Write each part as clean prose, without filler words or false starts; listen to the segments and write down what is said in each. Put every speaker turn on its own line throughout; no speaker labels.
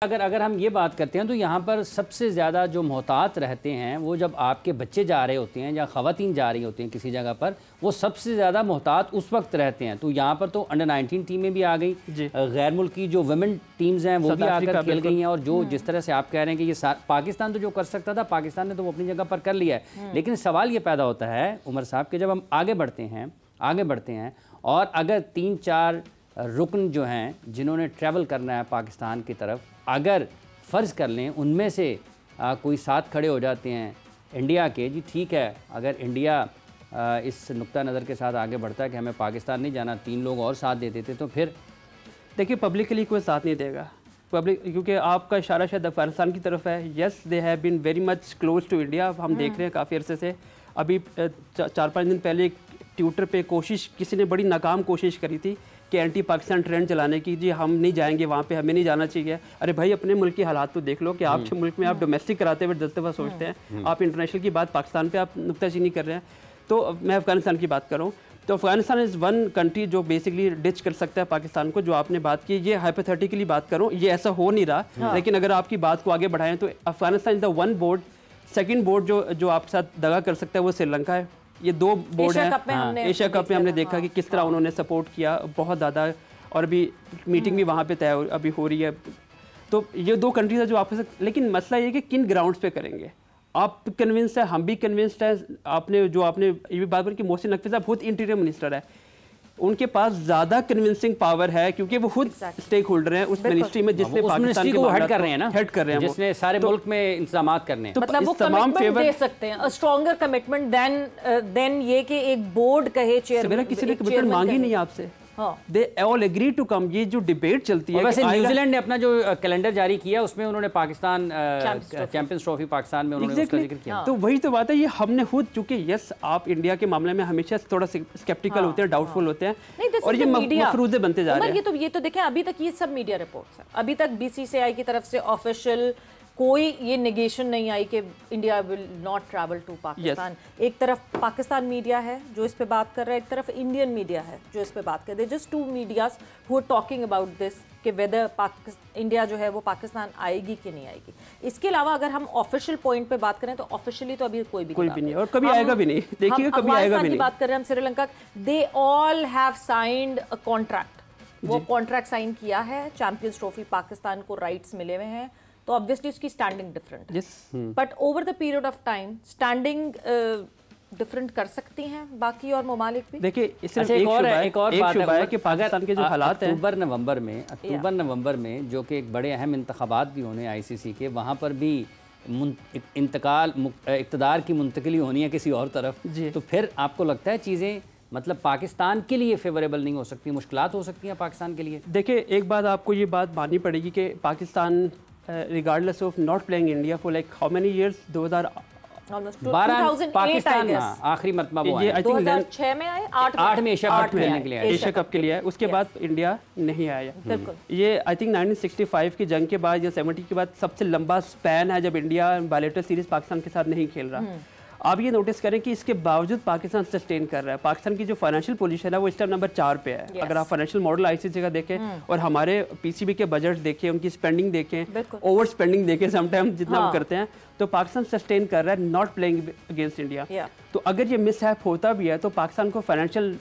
अगर अगर हम ये बात करते हैं तो यहाँ पर सबसे ज़्यादा जो मोहतात रहते हैं वो जब आपके बच्चे जा रहे होते हैं या ख़वातीन जा रही होती हैं किसी जगह पर, वो सबसे ज़्यादा मोहतात उस वक्त रहते हैं। तो यहाँ पर तो अंडर 19 टीमें भी आ गई, गैर मुल्की जो वुमेन टीम्स हैं वो भी आकर खेल गई हैं। और जो जिस तरह से आप कह रहे हैं कि ये पाकिस्तान तो जो कर सकता था, पाकिस्तान ने तो वो अपनी जगह पर कर लिया है। लेकिन सवाल ये पैदा होता है उमर साहब कि जब हम आगे बढ़ते हैं और अगर 3-4 रुकन जो हैं जिन्होंने ट्रैवल करना है पाकिस्तान की तरफ, अगर फ़र्ज़ कर लें उनमें से कोई साथ खड़े हो जाते हैं इंडिया के, जी ठीक है, अगर इंडिया इस नुक्ता नज़र के साथ आगे बढ़ता है कि हमें पाकिस्तान नहीं जाना, 3 लोग और साथ दे देते, तो फिर
देखिए पब्लिकली कोई साथ नहीं देगा पब्लिक, क्योंकि आपका इशारा शायद अफगानिस्तान की तरफ है। Yes, they have been very much close to India. हम देख रहे हैं काफ़ी अरसे से। अभी 4-5 दिन पहले ट्विटर पे किसी ने बड़ी नाकाम कोशिश करी थी कि एंटी पाकिस्तान ट्रेंड चलाने की, जी हम नहीं जाएंगे वहाँ पे, हमें नहीं जाना चाहिए। अरे भाई, अपने मुल्क की हालात तो देख लो कि आपके मुल्क में आप डोमेस्टिक कराते हुए 10 दफ़ा सोचते हैं, आप इंटरनेशनल की बात पाकिस्तान पे आप नुक्ताचीनी कर रहे हैं। तो मैं अफगानिस्तान की बात कर रहा हूँ, तो अफगानिस्तान इज़ वन कंट्री जो बेसिकली डिच कर सकता है पाकिस्तान को। जो आपने बात की, ये हाइपोथेटिकली बात करूँ, ये ऐसा हो नहीं रहा, लेकिन अगर आपकी बात को आगे बढ़ाएं तो Afghanistan is the one board, second board जो आपके साथ दगा कर सकता है वो श्रीलंका है। ये 2 बोर्ड हैं। एशिया कप में हमने देखा कि किस तरह उन्होंने सपोर्ट किया बहुत ज़्यादा, और अभी मीटिंग भी वहाँ पे तय अभी हो रही है। तो ये 2 कंट्रीज है जो आपके साथ, लेकिन मसला ये कि किन ग्राउंड्स पे करेंगे। आप कन्विंस्ड है, हम भी कन्विंस्ड है। आपने ये भी बात करी कि मोहसिन नकवी साहब खुद इंटीरियर मिनिस्टर है, उनके पास ज़्यादा कन्विंसिंग पावर है क्योंकि वो खुद स्टेक होल्डर हैं उस मिनिस्ट्री में जिसने पाकिस्तान को हेड कर रहे हैं ना, हेड कर रहे हैं,
जिसने सारे मुल्क में इंतजामात करने हैं।
तो मतलब वो कमिटमेंट दे सकते हैं, अ स्ट्रॉन्गर कमिटमेंट देन ये कि एक बोर्ड कहे चेयरमैन।
किसी ने कमिटमेंट मांगी नहीं आपसे। They all agree to come। ये जो डिबेट चलती है,
वैसे न्यूजीलैंड ने अपना जो कैलेंडर जारी किया उसमें उन्होंने पाकिस्तान चैंपियंस ट्रॉफी पाकिस्तान में उन्होंने उसका जिक्र किया।
तो वही तो बात है, ये हमने खुद, चूंकि यस आप इंडिया के मामले में हमेशा थोड़ा स्केप्टिकल होते हैं, डाउटफुल होते हैं, और ये मफरूज़े बनते जा रहे हैं।
ये तो देखें, अभी तक ये सब मीडिया रिपोर्ट्स हैं, अभी तक बीसीसीआई की तरफ से ऑफिशियल कोई ये नेगेशन नहीं आई कि India will not travel to Pakistan. एक तरफ पाकिस्तान मीडिया है जो इस पे बात कर रहा है, एक तरफ इंडियन मीडिया है जो इस पे बात कर रहे हैं। Just 2 medias who are talking about this कि वेदर इंडिया जो है वो पाकिस्तान आएगी कि नहीं आएगी। इसके अलावा अगर हम ऑफिशियल पॉइंट पे बात करें तो ऑफिशियली तो अभी कोई भी नहीं
और कभी आएगा भी नहीं। देखिए कभी आएगा भी नहीं।
बात कर रहे हैं हम Sri Lanka, they all have signed a contract, वो कॉन्ट्रैक्ट साइन किया है, चैंपियंस ट्रॉफी पाकिस्तान को राइट्स मिले हुए हैं, तो ऑब्वियसली उसकी स्टैंडिंग डिफरेंट है। But over the period of time standing different कर सकती हैं बाकी और ममालिक भी।
देखिए
एक और बात है कि
पाकिस्तान के जो हालात हैं,
अक्टूबर नवंबर में जो कि एक बड़े अहम इंतखाबात भी होने आईसीसी के, वहाँ पर भी इक़्तिदार की मुंतकिली होनी है किसी और तरफ, तो फिर आपको लगता है चीज़ें मतलब पाकिस्तान के लिए फेवरेबल नहीं हो सकती, मुश्किलात हो सकती हैं पाकिस्तान के लिए।
देखिए एक बात आपको ये बात माननी पड़ेगी कि Pakistan regardless of not playing India for like how many years,
2012
Pakistan
आखिरी मरतबा वो
आए, 2006 में आए, 8 में
एशिया कप के लिए आए, उसके बाद इंडिया नहीं आया। ये आई थिंक 1965 की जंग के बाद या 70 के बाद सबसे लंबा स्पैन है जब इंडिया बायलैटरल सीरीज पाकिस्तान के साथ नहीं खेल रहा। आप ये नोटिस करें कि इसके बावजूद पाकिस्तान सस्टेन कर रहा है। पाकिस्तान की जो फाइनेंशियल पोजीशन है वो इस टाइम नंबर 4 पे है। अगर आप फाइनेंशियल मॉडल आईसीसी का देखें और हमारे पीसीबी के बजट देखें, उनकी स्पेंडिंग देखें, ओवर स्पेंडिंग देखें समटाइम जितना हम करते हैं, तो पाकिस्तान सस्टेन कर रहा है, नॉट प्लेइंग अगेंस्ट इंडिया। तो अगर ये मिसहैप होता भी है तो पाकिस्तान को फाइनेंशियल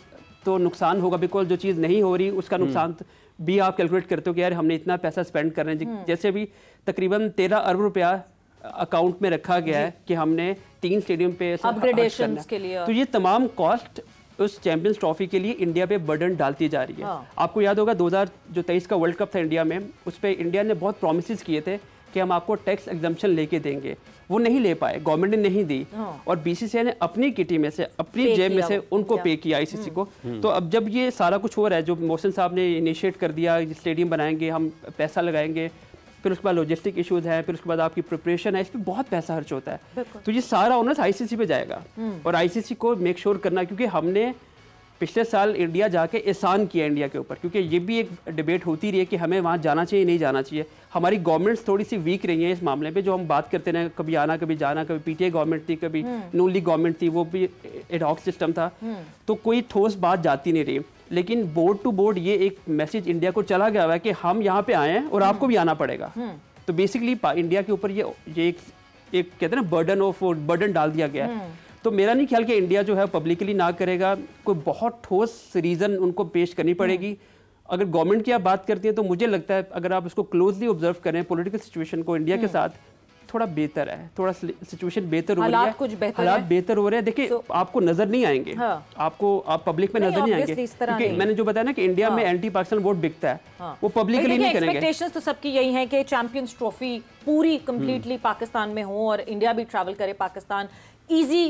तो नुकसान होगा, बिकॉज जो चीज़ नहीं हो रही उसका नुकसान भी आप कैलकुलेट करते हो कि यार हमने इतना पैसा स्पेंड कर रहे हैं। जैसे अभी तकरीबन 13 अरब रुपया अकाउंट में रखा गया है कि हमने 3 स्टेडियम पे
अपग्रेडेशंस के लिए,
तो ये तमाम कॉस्ट उस चैंपियंस ट्रॉफी के लिए इंडिया पे बर्डन डालती जा रही है। आपको याद होगा 2023 का वर्ल्ड कप था इंडिया में, उस पर इंडिया ने बहुत प्रॉमिसेस किए थे कि हम आपको टैक्स एग्जम्पशन लेके देंगे, वो नहीं ले पाए, गवर्नमेंट ने नहीं दी, और बीसीसीआई ने अपनी किटी में से, अपनी जेब में से उनको पे किया आईसीसी को। तो अब जब ये सारा कुछ हो रहा है, जो मोहसिन साहब ने इनिशिएट कर दिया, स्टेडियम बनाएंगे, हम पैसा लगाएंगे, फिर उसके बाद लॉजिस्टिक इश्यूज हैं, फिर उसके बाद आपकी प्रिपरेशन है, इस पर बहुत पैसा खर्च होता है, तो ये सारा ओनर्स आईसीसी पे जाएगा। और आईसीसी को मेक श्योर करना, क्योंकि हमने पिछले साल इंडिया जाके एहसान किया इंडिया के ऊपर, क्योंकि ये भी एक डिबेट होती रही है कि हमें वहाँ जाना चाहिए नहीं जाना चाहिए। हमारी गवर्नमेंट्स थोड़ी सी वीक रही हैं इस मामले पे, जो हम बात करते रहे, कभी आना कभी जाना, कभी पीटीआई गवर्नमेंट थी, कभी नून लीग गवर्नमेंट थी, वो भी एड हॉक सिस्टम था, तो कोई ठोस बात जाती नहीं रही। लेकिन बोर्ड टू बोर्ड ये एक मैसेज इंडिया को चला गया है कि हम यहाँ पे आए हैं और आपको भी आना पड़ेगा। तो बेसिकली इंडिया के ऊपर ये एक कहते हैं ना बर्डन डाल दिया गया है। तो मेरा नहीं ख्याल कि इंडिया जो है पब्लिकली ना करेगा, कोई बहुत ठोस रीज़न उनको पेश करनी पड़ेगी। अगर गवर्नमेंट की आप बात करती हैं तो मुझे लगता है अगर आप इसको क्लोजली ऑब्जर्व करें पॉलिटिकल सिचुएशन को इंडिया के साथ, थोड़ा बेहतर है, थोड़ा सिचुएशन बेहतर हो रही है, हालात बेहतर हो रहे हैं। देखिए आपको नजर नहीं आएंगे, आप पब्लिक में नजर नहीं आएंगे, क्योंकि मैंने जो बताया ना कि इंडिया में एंटी पाकिस्तान वोट बिकता है, वो पब्लिकली नहीं करेंगे।
एक्सपेक्टेशंस तो सबकी यही है कि चैंपियंस ट्रॉफी पूरी कंप्लीटली पाकिस्तान में हो और इंडिया भी ट्रैवल करे पाकिस्तान। ईजी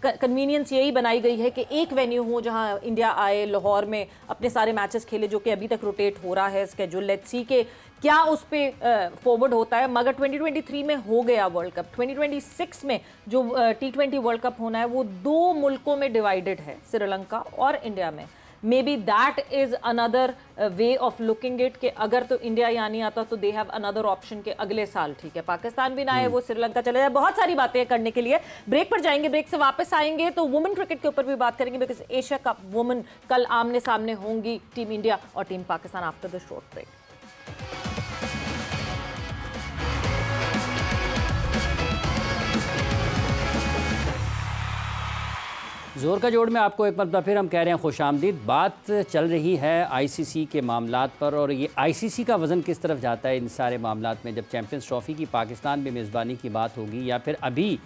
कन्वीनियंस यही बनाई गई है कि एक वेन्यू हो जहां इंडिया आए, लाहौर में अपने सारे मैचेस खेले, जो कि अभी तक रोटेट हो रहा है स्केड्यूल। लेट्स सी के क्या उस पर फॉरवर्ड होता है। मगर 2023 में हो गया वर्ल्ड कप, 2026 में जो T20 वर्ल्ड कप होना है वो 2 मुल्कों में डिवाइडेड है, श्रीलंका और इंडिया में। May be that is another way of looking it कि अगर तो इंडिया यहाँ नहीं आता तो दे हैव अनदर ऑप्शन के अगले साल ठीक है पाकिस्तान भी ना आए, वो श्रीलंका चले जाए। बहुत सारी बातें करने के लिए ब्रेक पर जाएंगे, ब्रेक से वापस आएंगे तो वुमेन क्रिकेट के ऊपर भी बात करेंगे, बिकॉज एशिया कप वुमेन कल आमने सामने होंगी टीम इंडिया और team Pakistan after the short break.
जोर का जोड़ में आपको एक मरतबा फिर हम कह रहे हैं खुशामदीद। बात चल रही है आईसीसी के मामलात पर, और ये आईसीसी का वज़न किस तरफ जाता है इन सारे मामलात में। जब चैंपियंस ट्रॉफ़ी की पाकिस्तान में मेज़बानी की बात होगी, या फिर अभी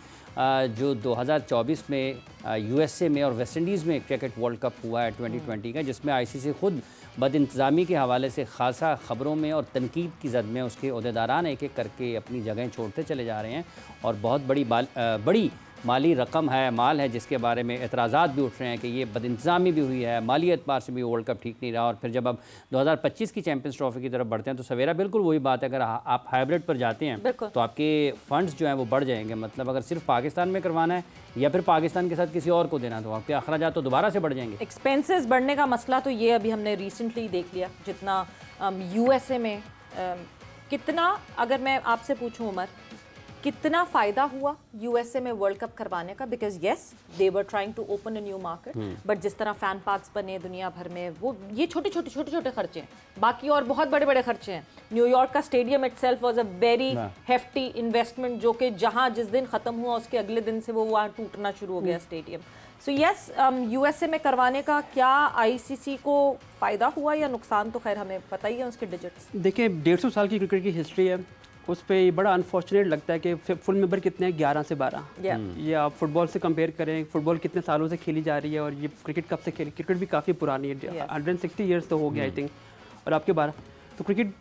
जो 2024 में यूएसए में और वेस्ट इंडीज़ में क्रिकेट वर्ल्ड कप हुआ है 2020 का, जिसमें आईसीसी खुद बदइंतज़ामी के हवाले से खासा ख़बरों में और तनकीद की जद में उसके ओहदेदारान एक एक करके अपनी जगहें छोड़ते चले जा रहे हैं, और बहुत बड़ी माली रकम है, माल है, जिसके बारे में एतराज़ात भी उठ रहे हैं कि ये बदइंतज़ामी भी हुई है, माली एतबार से भी वर्ल्ड कप ठीक नहीं रहा। और फिर जब अब 2025 की चैंपियंस ट्रॉफ़ी की तरफ बढ़ते हैं तो सवेरा बिल्कुल वही बात है, अगर आप हाइब्रिड पर जाते हैं तो आपके फंड्स जो हैं वो बढ़ जाएंगे। मतलब अगर सिर्फ पाकिस्तान में करवाना है या फिर पाकिस्तान के साथ किसी और को देना, तो आपके अखराजात तो दोबारा से बढ़ जाएंगे।
एक्सपेंसेस बढ़ने का मसला तो ये अभी हमने रिसेंटली देख लिया, जितना यूएसए में कितना, अगर मैं आपसे पूछूं उमर, कितना फ़ायदा हुआ यूएसए में वर्ल्ड कप करवाने का, because yes they were trying to open a new market, but जिस तरह फैन पार्क्स बने दुनिया भर में, वो ये छोटे छोटे खर्चे हैं, बाकी और बहुत बड़े बड़े खर्चे हैं। न्यूयॉर्क का stadium itself was a very hefty investment, जो कि जहां जिस दिन ख़त्म हुआ उसके अगले दिन से वो वहाँ टूटना शुरू हो गया स्टेडियम। सो यस, यूएसए में करवाने का क्या आईसीसी को फ़ायदा हुआ या नुकसान, तो खैर हमें पता ही है उसके डिजिट्स।
देखिए 150 साल की क्रिकेट की हिस्ट्री है, उस पर बड़ा अनफॉर्चुनेट लगता है कि फुल मेंबर कितने हैं, 11 से 12। ये आप फुटबॉल से कंपेयर करें, फुटबॉल कितने सालों से खेली जा रही है और ये क्रिकेट कब से खेली, क्रिकेट भी काफ़ी पुरानी है, 160 ईयर्स तो हो गया आई थिंक, और आपके 12। तो क्रिकेट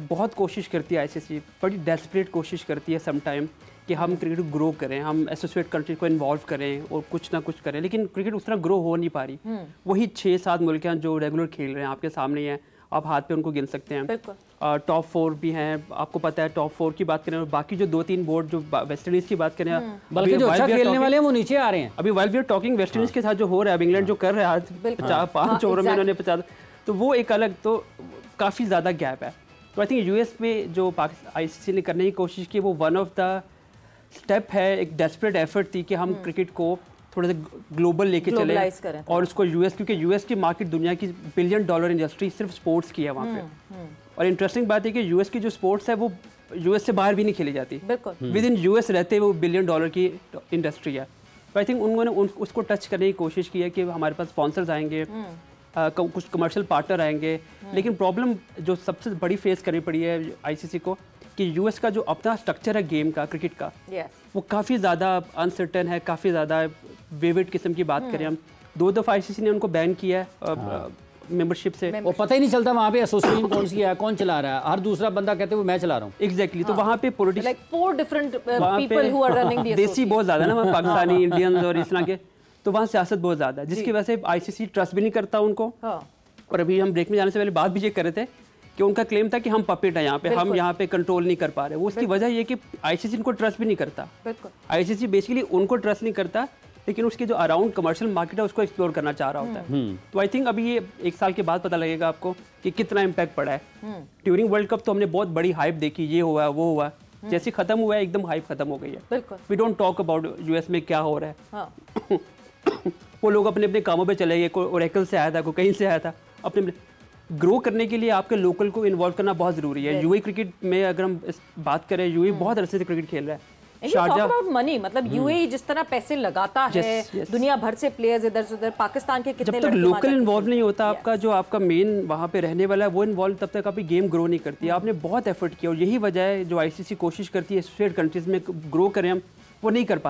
बहुत कोशिश करती है आईसीसी, बड़ी डेस्परेट कोशिश करती है सम टाइम कि हम क्रिकेट को ग्रो करें, हम एसोसिएट कंट्री को इन्वॉल्व करें और कुछ ना कुछ करें, लेकिन क्रिकेट उस तरह ग्रो हो नहीं पा रही। वही 6-7 मुल्क हैं जो रेगुलर खेल रहे हैं, आपके सामने हैं, आप हाथ पे उनको गिन सकते हैं। टॉप 4 भी हैं, आपको पता है टॉप 4 की बात करें, और बाकी जो 2-3 बोर्ड जो वेस्ट इंडीज की बात करें,
बल्कि जो अच्छा खेलने वाले हैं वो नीचे आ रहे हैं।
अभी while we are talking West Indies के साथ जो हो रहा है, अब इंग्लैंड जो कर रहा है आज 5 ओवरों में उन्होंने 50, तो वो एक अलग, तो काफ़ी ज़्यादा गैप है। तो आई थिंक यूएस में जो आईसीसी ने करने की कोशिश की, वो वन ऑफ द स्टेप है, एक डेस्परेट एफर्ट थी कि हम क्रिकेट को थोड़ा सा ग्लोबल लेके चले और उसको यूएस, क्योंकि यूएस की मार्केट दुनिया की $1 बिलियन इंडस्ट्री सिर्फ स्पोर्ट्स की है वहाँ पे। और इंटरेस्टिंग बात है कि यूएस की जो स्पोर्ट्स है वो यूएस से बाहर भी नहीं खेली जाती, विद इन यूएस रहते वो $1 बिलियन की इंडस्ट्री है। तो आई थिंक उन्होंने उसको टच करने की कोशिश की है कि हमारे पास स्पॉन्सर्स आएंगे, कुछ कमर्शियल पार्टनर आएंगे, लेकिन प्रॉब्लम जो सबसे बड़ी फेस करनी पड़ी है आईसीसी को कि यूएस का जो अपना स्ट्रक्चर है गेम का, क्रिकेट का, वो काफ़ी ज़्यादा अनसर्टन है, काफ़ी ज़्यादा वेविड किस्म की बात करें हम। 2 दफ़ा आईसीसी ने उनको बैन किया है मेंबरशिप से,
वो पता ही नहीं चलता वहाँ पे एसोसिएशन कौन सी है, कौन चला रहा है, हर दूसरा बंदा कहते हैं वो मैं चला रहा हूँ।
एग्जैक्टली, तो वहाँ पे politician,
like 4 different people who are running the
देसी बहुत ज़्यादा ना, वहाँ पाकिस्तानी, इंडियंस और इस तरह के, तो वहाँ सियासत बहुत ज़्यादा है, जिसकी वजह से आईसीसी ट्रस्ट भी नहीं करता उनको। और अभी हम ब्रेक में जाने से पहले बात भी ये कर रहे थे कि उनका क्लेम था कि हम पपेट हैं यहाँ पे, हम यहाँ पे कंट्रोल नहीं कर पा रहे। वो उसकी वजह ये कि आईसीसी इनको ट्रस्ट भी नहीं करता। आईसीसी बेसिकली उनको ट्रस्ट नहीं करता, लेकिन उसके जो अराउंड कमर्शियल मार्केट है उसको एक्सप्लोर करना चाह रहा होता है। तो आई थिंक अभी ये 1 साल के बाद पता लगेगा आपको कि कितना इम्पैक्ट पड़ा है। ड्यूरिंग वर्ल्ड कप तो हमने बहुत बड़ी हाइप देखी, ये हुआ वो हुआ, जैसे खत्म हुआ है एकदम हाइप खत्म हो गई है। We don't talk about US में क्या हो रहा है। वो लोग अपने अपने कामों पे चले गए, कोई ओरेकल से आया था, कोई कहीं से आया था, अपने ग्रो करने के लिए आपके लोकल को इन्वॉल्व करना बहुत ज़रूरी है। यूएई क्रिकेट में अगर हम बात करें, यूएई बहुत अरसे से क्रिकेट खेल रहा है।
मनी मतलब यूएई जिस तरह पैसे लगाता है, दुनिया भर से प्लेयर्स इधर से उधर, पाकिस्तान के कितने
जब तक लोकल इन्वॉल्व नहीं होता आपका जो आपका मेन वहाँ पे रहने वाला है वो इन्वॉल्व, तब तक आपकी गेम ग्रो नहीं करती। आपने बहुत एफर्ट किया और यही वजह है जो आईसीसी कोशिश करती है स्टेट कंट्रीज में ग्रो करें हम, वो नहीं कर पाते।